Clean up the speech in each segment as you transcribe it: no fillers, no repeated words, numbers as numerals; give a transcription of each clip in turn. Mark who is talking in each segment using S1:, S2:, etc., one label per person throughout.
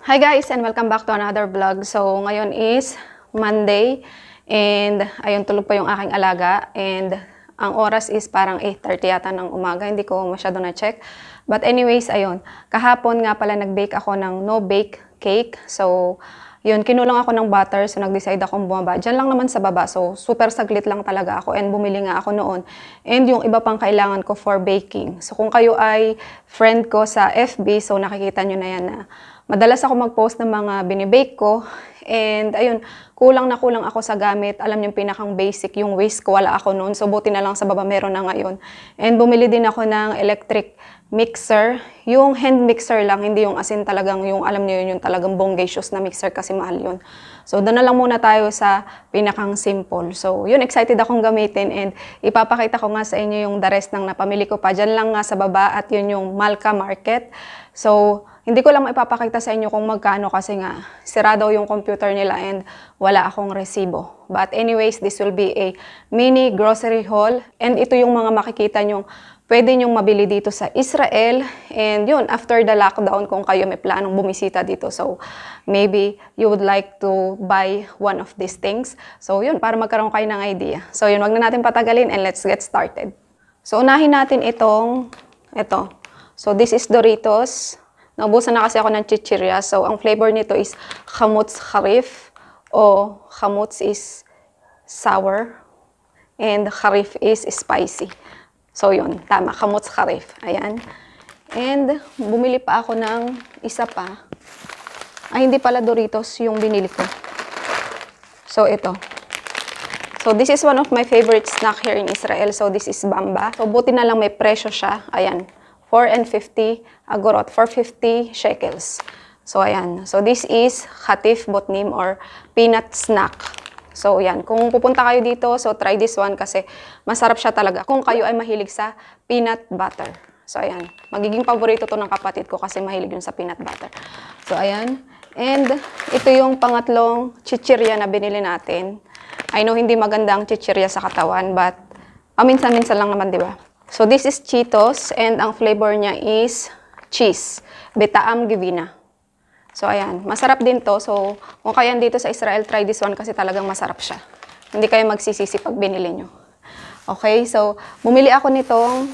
S1: Hi guys and welcome back to another vlog. So ngayon is Monday and ayun tulog pa yung aking alaga and ang oras is parang 8:30 yata ng umaga. Hindi ko masyado na-check. But anyways, ayun. Kahapon nga pala nag-bake ako ng no-bake cake. So yun, kinulang ako ng butter. So nag-decide akong bumaba. Diyan lang naman sa baba. So super saglit lang talaga ako and bumili nga ako noon. And yung iba pang kailangan ko for baking. So kung kayo ay friend ko sa FB, so nakikita nyo na yan na madalas ako mag-post ng mga binibake ko. And ayun, kulang na kulang ako sa gamit. Alam niyo, pinakang basic, yung whisk ko, wala ako noon. So buti na lang sa baba meron na ngayon. And bumili din ako ng electric mixer. Yung hand mixer lang, hindi yung asin talagang yung, alam niyo yun, yung talagang bongacious na mixer kasi mahal yun. So doon na lang muna tayo sa pinakang simple. So yun, excited akong gamitin and ipapakita ko nga sa inyo yung the rest ng napamili ko pa. Diyan lang nga sa baba at yun yung Malka Market. So hindi ko lang maipapakita sa inyo kung magkano kasi nga sira daw yung computer nila and wala akong resibo. But anyways, this will be a mini grocery haul and ito yung mga makikita nyong pwede nyong mabili dito sa Israel. And yun, after the lockdown, kung kayo may planong bumisita dito, so maybe you would like to buy one of these things. So yun, para magkaroon kayo ng idea. So yun, wag na natin patagalin and let's get started. So unahin natin ito. So this is Doritos. Naubusan na kasi ako ng chichirya. So, ang flavor nito is chamutz harif o chamutz is sour and harif is spicy. So, yun. Tama. Chamutz harif. Ayan. And, bumili pa ako ng isa pa. Ay, hindi pala Doritos yung binili ko. So, ito. So, this is one of my favorite snack here in Israel. So, this is Bamba. So, buti na lang may presyo siya. Ayan. 4.50 agorot, 450 shekels. So, ayan. So, this is Khatif Botnim or peanut snack. So, ayan. Kung pupunta kayo dito, so try this one kasi masarap siya talaga. Kung kayo ay mahilig sa peanut butter. So, ayan. Magiging paborito to ng kapatid ko kasi mahilig yun sa peanut butter. So, ayan. And, ito yung pangatlong chichirya na binili natin. I know hindi maganda ang chichirya sa katawan, but minsan-minsan lang naman, di ba? So, this is Cheetos and ang flavor niya is cheese. Betaam Givina. So, ayan. Masarap din to. So, kung kayo dito sa Israel, try this one kasi talagang masarap siya. Hindi kayo magsisisi pag binili nyo. Okay, so, bumili ako nitong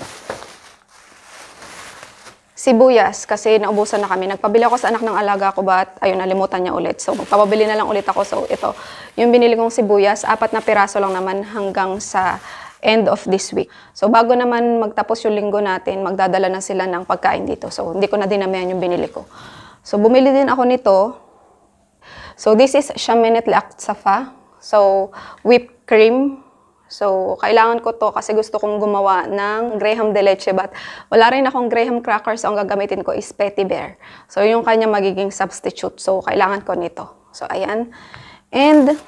S1: sibuyas kasi naubusan na kami. Nagpabili ako sa anak ng alaga ko but ayun, nalimutan niya ulit. So, magpapabili na lang ulit ako. So, ito. Yung binili kong sibuyas, 4 na piraso lang naman hanggang sa end of this week. So, bago naman magtapos yung linggo natin, magdadala na sila ng pagkain dito. So, hindi ko na dinamihan yung binili ko. So, bumili din ako nito. So, this is Shamenet Le'Aktsafa. So, whipped cream. So, kailangan ko to kasi gusto kong gumawa ng Graham de leche. But, wala rin akong Graham crackers. So, ang gagamitin ko is Petit Bear. So, yung kanya magiging substitute. So, kailangan ko nito. So, ayan. And,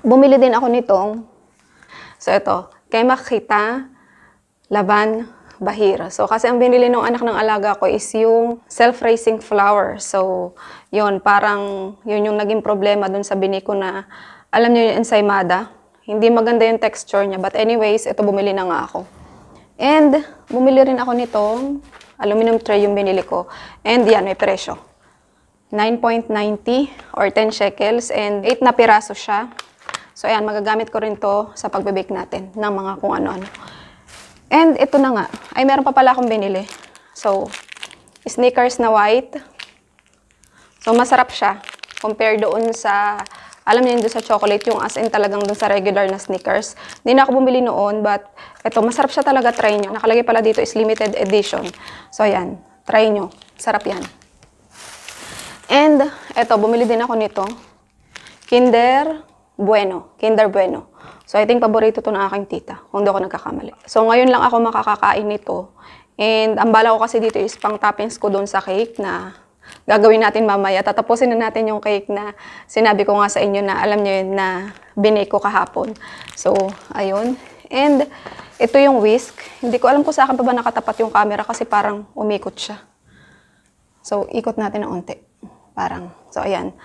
S1: bumili din ako nitong so, ito, kay Makita, Laban, Bahir. So, kasi ang binili ng anak ng alaga ko is yung self-raising flour. So, yun, parang yun yung naging problema dun sa bini ko na, alam niyo yung ensaymada. Hindi maganda yung texture niya. But anyways, ito bumili na nga ako. And, bumili rin ako nitong aluminum tray yung binili ko. And yan, may presyo. 9.90 or 10 shekels and 8 na piraso siya. So, ayan, magagamit ko rin to sa pagbe-bake natin ng mga kung ano-ano. And ito na nga. Ay, meron pa pala akong binili. So, Snickers na white. So, masarap siya. Compare doon sa, alam niyo doon sa chocolate, yung as in talagang doon sa regular na Snickers. Hindi na ako bumili noon, but ito, masarap siya talaga. Try nyo. Nakalagay pala dito is limited edition. So, ayan. Try nyo. Sarap yan. And, ito, bumili din ako nito. Kinder Bueno. So, I think paborito to ng aking tita, kung di ako nagkakamali. So, ngayon lang ako makakakain nito. And, ang bala ko kasi dito is pang toppings ko doon sa cake na gagawin natin mamaya. Tatapusin na natin yung cake na sinabi ko nga sa inyo na alam nyo yun na binake ko kahapon. So, ayun. And, ito yung whisk. Hindi ko alam kung sa akin pa ba nakatapat yung camera kasi parang umikot siya. So, ikot natin ng unti. Parang, so, ayan.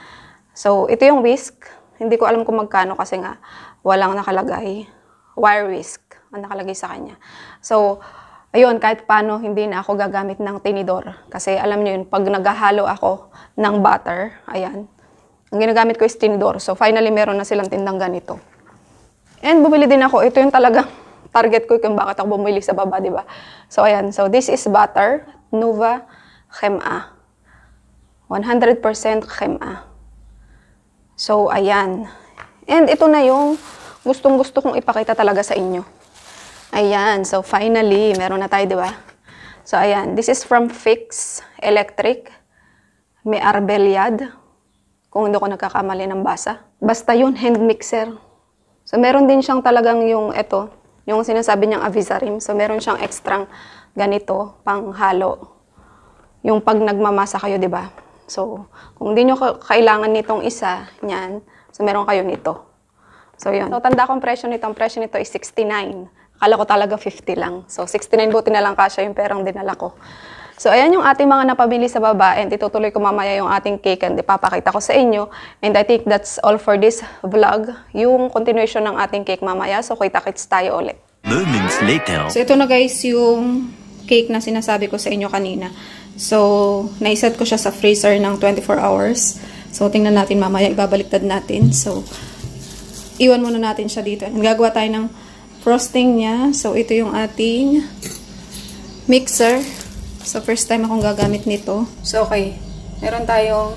S1: So, ito yung whisk. Hindi ko alam kung magkano kasi nga walang nakalagay. Wire whisk ang nakalagay sa kanya. So, ayun, kahit paano, hindi na ako gagamit ng tinidor. Kasi alam nyo yun, pag naghahalo ako ng butter, ayan, ang ginagamit ko is tinidor. So, finally, meron na silang tindang ganito. And bumili din ako. Ito yung talagang target ko kung bakit ako bumili sa baba, di ba? So, ayan. So, this is butter, Nuva Khem'a. 100% Khem'a. So, ayan. And ito na yung gustong-gusto kong ipakita talaga sa inyo. Ayan. So, finally, meron na tayo, di ba? So, ayan. This is from Fix Electric. May Arbeliad. Kung hindi ko nagkakamali ng basa. Basta yun, hand mixer. So, meron din siyang talagang yung ito, yung sinasabi niyang Avizarim. So, meron siyang extrang ganito, pang halo. Yung pag nagmamasa kayo, di ba? So, kung hindi nyo kailangan nitong isa, niyan, so meron kayo nito. So, yun. So, tanda kong presyo nito. Ang presyo nito is 69. Akala ko talaga 50 lang. So, 69 buti na lang kasya yung perang dinala ko. So, ayan yung ating mga napamili sa baba and itutuloy ko mamaya yung ating cake and ipapakita ko sa inyo. And I think that's all for this vlog. Yung continuation ng ating cake mamaya. So, kita-kits tayo ulit.
S2: Moments later.
S1: So, ito na guys yung cake na sinasabi ko sa inyo kanina. So, naiset ko siya sa freezer ng 24 hours. So, tingnan natin mamaya. Ibabaliktad natin. So, iwan muna natin siya dito. And gagawa tayo ng frosting niya. So, ito yung ating mixer. So, first time akong gagamit nito. So, okay. Meron tayong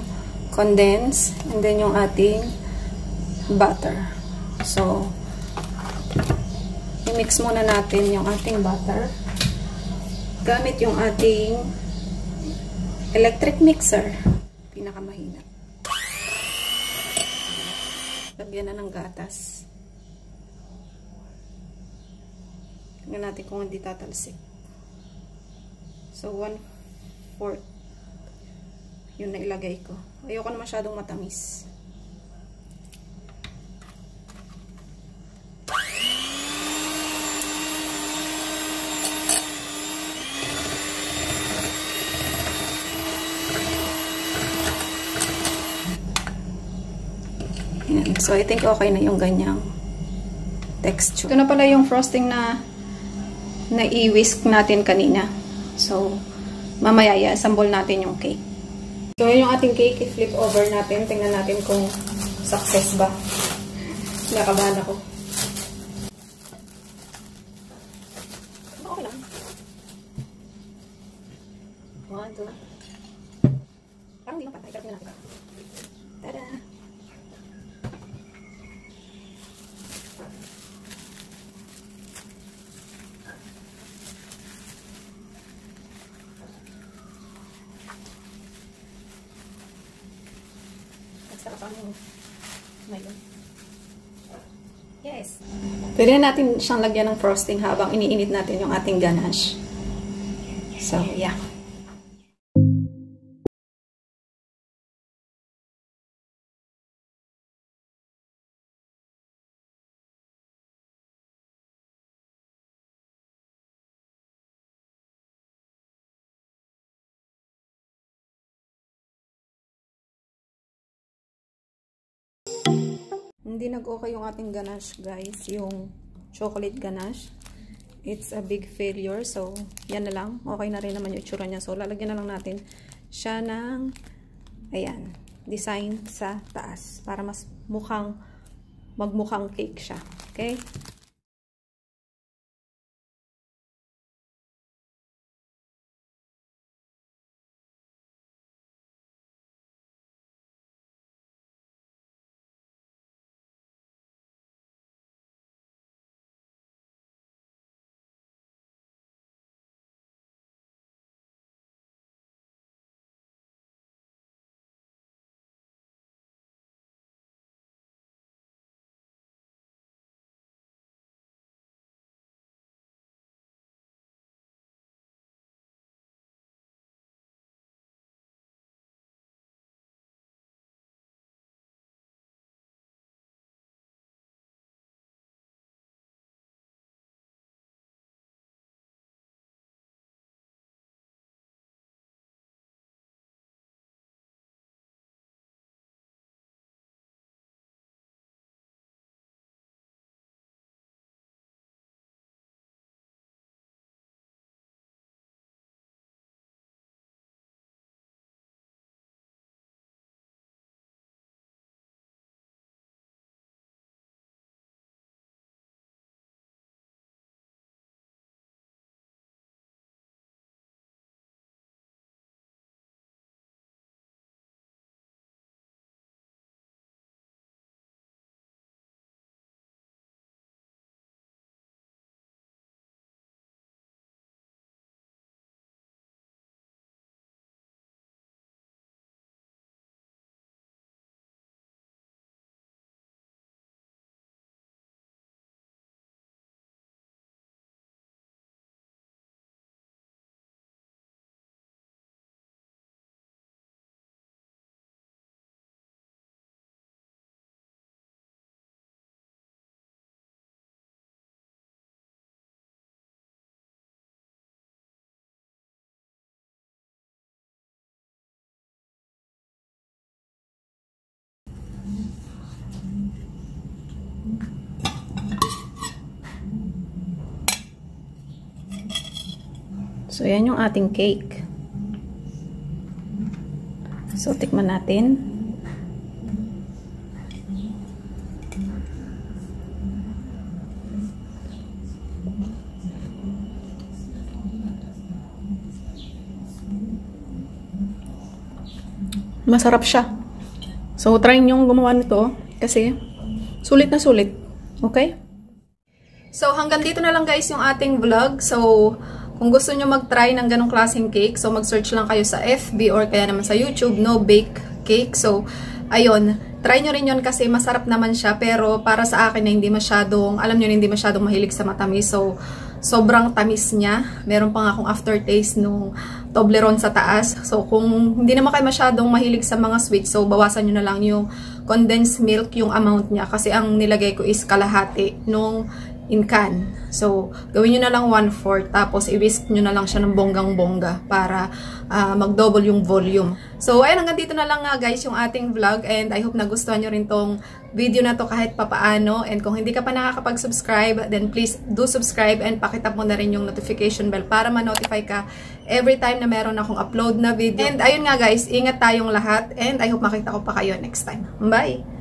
S1: condense and then yung ating butter. So, i-mix muna natin yung ating butter. Gamit yung ating electric mixer. Pinakamahina. Lagyan na ng gatas. Tingnan natin kung hindi tatalsik. So, 1/4 yun na ilagay ko. Ayoko na masyadong matamis. Ayan. So, I think okay na yung ganyang texture. Ito na pala yung frosting na i-whisk natin kanina. So, mamaya i-assemble natin yung cake. So, yun yung ating cake. I-flip over natin. Tingnan natin kung success ba. Nakabahan ako. Okay lang. 1, 2. Parang hindi mapatay. Pero tingnan natin. Tada! Yes. Pwede na natin siyang lagyan ng frosting habang iniinit natin yung ating ganache. So, yeah. Hindi nag-okay yung ating ganache, guys. Yung chocolate ganache. It's a big failure. So, yan na lang. Okay na rin naman yung itsura niya. So, lalagyan na lang natin siya ng, ayan, design sa taas. Para mas magmukhang cake siya. Okay? So, yan yung ating cake. So, tikman natin. Masarap siya. So, try nyo gumawa nito kasi sulit na sulit. Okay? So, hanggang dito na lang guys yung ating vlog. So, kung gusto nyo mag-try ng ganong klaseng cake, so mag-search lang kayo sa FB or kaya naman sa YouTube, No Bake Cake. So, ayun, try nyo rin yun kasi masarap naman siya. Pero para sa akin na hindi masyadong, alam nyo, hindi masyadong mahilig sa matamis. So, sobrang tamis niya. Meron pa nga akong aftertaste nung Toblerone sa taas. So, kung hindi naman kayo masyadong mahilig sa mga sweet, so bawasan nyo na lang yung condensed milk, yung amount niya. Kasi ang nilagay ko is kalahati nung in can. So, gawin nyo na lang 1/4 tapos i-whisk nyo na lang siya ng bonggang-bongga para mag-double yung volume. So, ayun, hanggang dito na lang nga guys yung ating vlog and I hope nagustuhan nyo rin tong video na to kahit papaano. And kung hindi ka pa nakakapag-subscribe, then please do subscribe and pakitap mo na rin yung notification bell para ma-notify ka every time na meron akong upload na video. And ayun nga guys, ingat tayong lahat and I hope makita ko pa kayo next time. Bye!